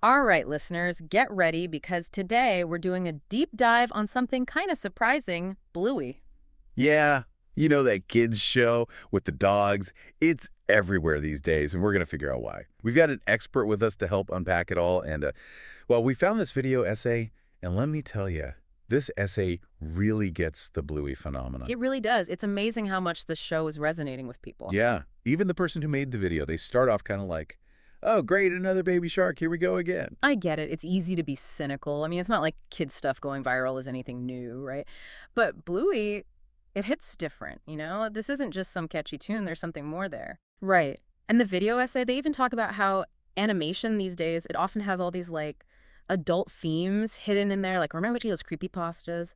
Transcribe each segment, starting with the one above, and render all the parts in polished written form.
All right, listeners, get ready because today we're doing a deep dive on something kind of surprising, Bluey. Yeah, you know that kids show with the dogs? It's everywhere these days, and we're going to figure out why. We've got an expert with us to help unpack it all, and, well, we found this video essay, and let me tell you, this essay really gets the Bluey phenomenon. It really does. It's amazing how much the show is resonating with people. Yeah, even the person who made the video, they start off kind of like, oh, great, another baby shark, here we go again. I get it. It's easy to be cynical. I mean, it's not like kid stuff going viral is anything new, right? But Bluey, it hits different, you know? This isn't just some catchy tune, there's something more there. Right. And the video essay, they even talk about how animation these days, it often has all these like adult themes hidden in there. Like, remember those creepypastas?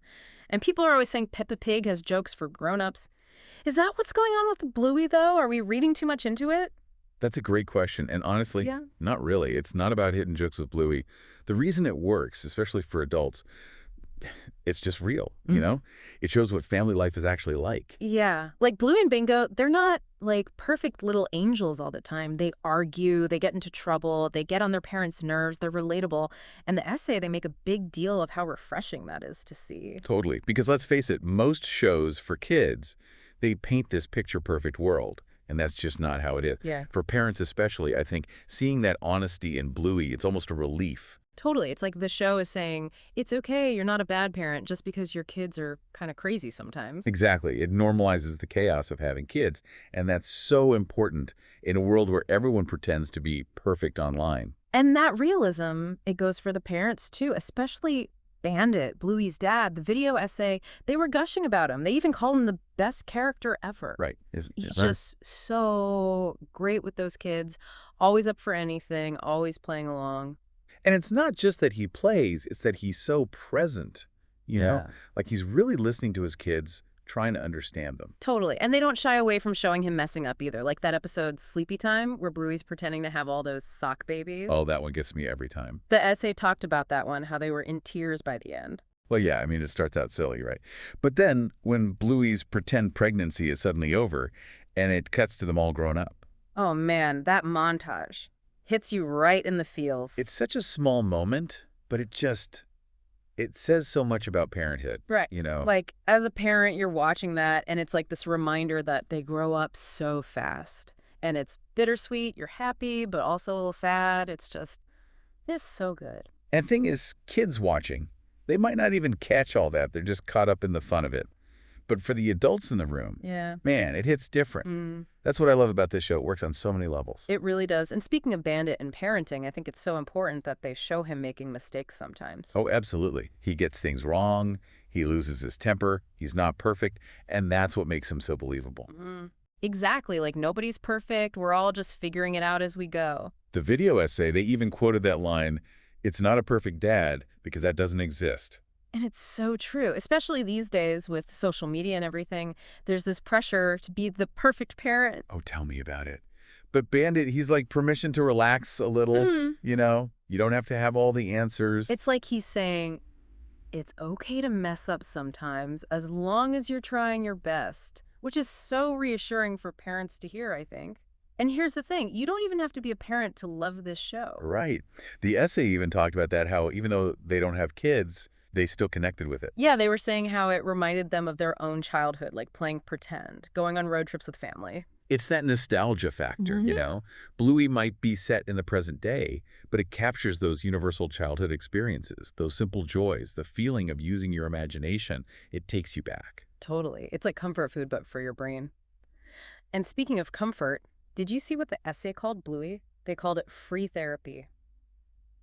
And people are always saying Peppa Pig has jokes for grown-ups. Is that what's going on with Bluey, though? Are we reading too much into it? That's a great question, and honestly, Yeah. not really. It's not about hitting jokes with Bluey. The reason it works, especially for adults, it's just real, you Mm. know? It shows what family life is actually like. Yeah. Like Bluey and Bingo, they're not like perfect little angels all the time. They argue, they get into trouble, they get on their parents' nerves, they're relatable. And the essay, they make a big deal of how refreshing that is to see. Totally. Because let's face it, most shows for kids, they paint this picture-perfect world, and that's just not how it is. Yeah. For parents especially, I think seeing that honesty in Bluey, it's almost a relief. Totally. It's like the show is saying, it's okay, you're not a bad parent just because your kids are kind of crazy sometimes. Exactly. It normalizes the chaos of having kids, and that's so important in a world where everyone pretends to be perfect online. And that realism, it goes for the parents too, especially Bandit, Bluey's dad. The video essay, they were gushing about him. They even called him the best character ever. Right. He's Right. just so great with those kids, always up for anything, always playing along. And it's not just that he plays, it's that he's so present, you know? Yeah. Like he's really listening to his kids, trying to understand them. Totally. And they don't shy away from showing him messing up either. Like that episode Sleepy Time, where Bluey's pretending to have all those sock babies. Oh, that one gets me every time. The essay talked about that one, how they were in tears by the end. Well, yeah, I mean, it starts out silly, right? But then when Bluey's pretend pregnancy is suddenly over and it cuts to them all grown up, Oh man, that montage hits you right in the feels. it's such a small moment, but it says so much about parenthood, Right. you know? Like, as a parent, you're watching that, and it's like this reminder that they grow up so fast. And it's bittersweet, you're happy, but also a little sad. It's so good. And thing is, kids watching, they might not even catch all that. They're just caught up in the fun of it. But for the adults in the room, Yeah. man, it hits different. That's what I love about this show. It works on so many levels. It really does. And speaking of Bandit and parenting, I think it's so important that they show him making mistakes sometimes. Oh, absolutely. He gets things wrong. He loses his temper. He's not perfect. And that's what makes him so believable. Exactly. Like, nobody's perfect. We're all just figuring it out as we go. The video essay, they even quoted that line, "It's not a perfect dad because that doesn't exist." And it's so true, especially these days with social media and everything. There's this pressure to be the perfect parent. Oh, tell me about it. But Bandit, he's like permission to relax a little, Mhm. you know? You don't have to have all the answers. It's like he's saying, it's okay to mess up sometimes as long as you're trying your best, which is so reassuring for parents to hear, I think. And here's the thing, you don't even have to be a parent to love this show. Right. The essay even talked about that, how even though they don't have kids, they still connected with it. Yeah, they were saying how it reminded them of their own childhood, like playing pretend, going on road trips with family. It's that nostalgia factor, you Mhm. know? Bluey might be set in the present day, but it captures those universal childhood experiences, those simple joys, the feeling of using your imagination. It takes you back. Totally. It's like comfort food, but for your brain. And speaking of comfort, did you see what the essay called Bluey? They called it free therapy.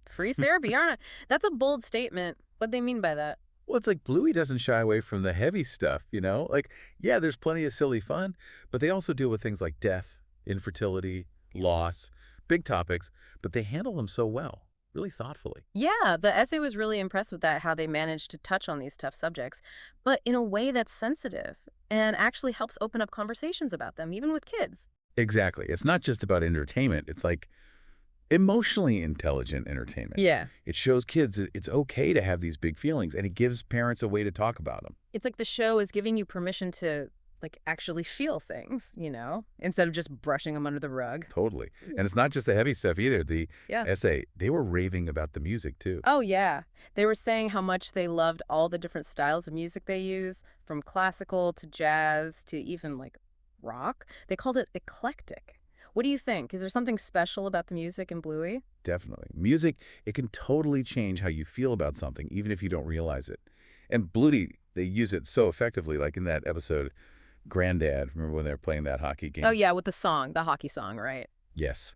Free therapy, aren't it? That's a bold statement. What they mean by that? Well, it's like Bluey doesn't shy away from the heavy stuff, you know? Like, yeah, there's plenty of silly fun, but they also deal with things like death, infertility, loss, big topics, but they handle them so well, really thoughtfully. Yeah, the essay was really impressed with that, how they managed to touch on these tough subjects, but in a way that's sensitive and actually helps open up conversations about them, even with kids. Exactly. It's not just about entertainment. It's like emotionally intelligent entertainment. Yeah. It shows kids that it's okay to have these big feelings, and it gives parents a way to talk about them. It's like the show is giving you permission to like actually feel things, instead of just brushing them under the rug. Totally. And it's not just the heavy stuff either. The Yeah. essay, they were raving about the music too. Oh, yeah. They were saying how much they loved all the different styles of music they use, from classical to jazz to even like rock. They called it eclectic. What do you think? Is there something special about the music in Bluey? Definitely. Music, it can totally change how you feel about something, even if you don't realize it. And Bluey, they use it so effectively, like in that episode, Granddad, remember when they were playing that hockey Oh, game? yeah, with the song, the hockey song, right? Yes.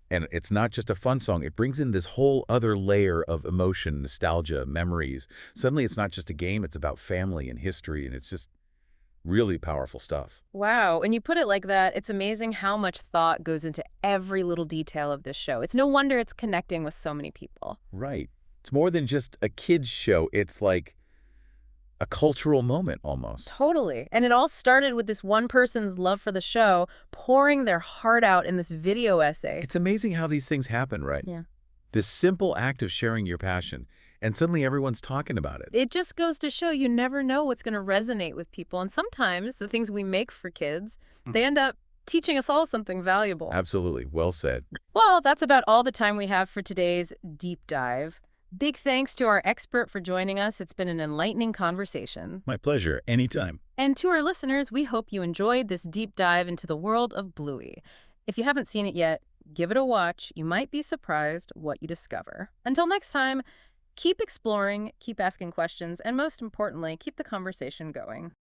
And it's not just a fun song. It brings in this whole other layer of emotion, nostalgia, memories. Suddenly, it's not just a game. It's about family and history, and it's just really powerful stuff. Wow. And you put it like that, it's amazing how much thought goes into every little detail of this show. It's no wonder it's connecting with so many people. Right. It's more than just a kid's show. It's like a cultural moment almost. Totally. And it all started with this one person's love for the show pouring their heart out in this video essay. It's amazing how these things happen, right? Yeah. This simple act of sharing your passion, and suddenly everyone's talking about it. It just goes to show you never know what's going to resonate with people. And sometimes the things we make for kids, they end up teaching us all something valuable. Absolutely. Well said. Well, that's about all the time we have for today's deep dive. Big thanks to our expert for joining us. It's been an enlightening conversation. My pleasure. Anytime. And to our listeners, we hope you enjoyed this deep dive into the world of Bluey. If you haven't seen it yet, give it a watch. You might be surprised what you discover. Until next time, keep exploring, keep asking questions, and most importantly, keep the conversation going.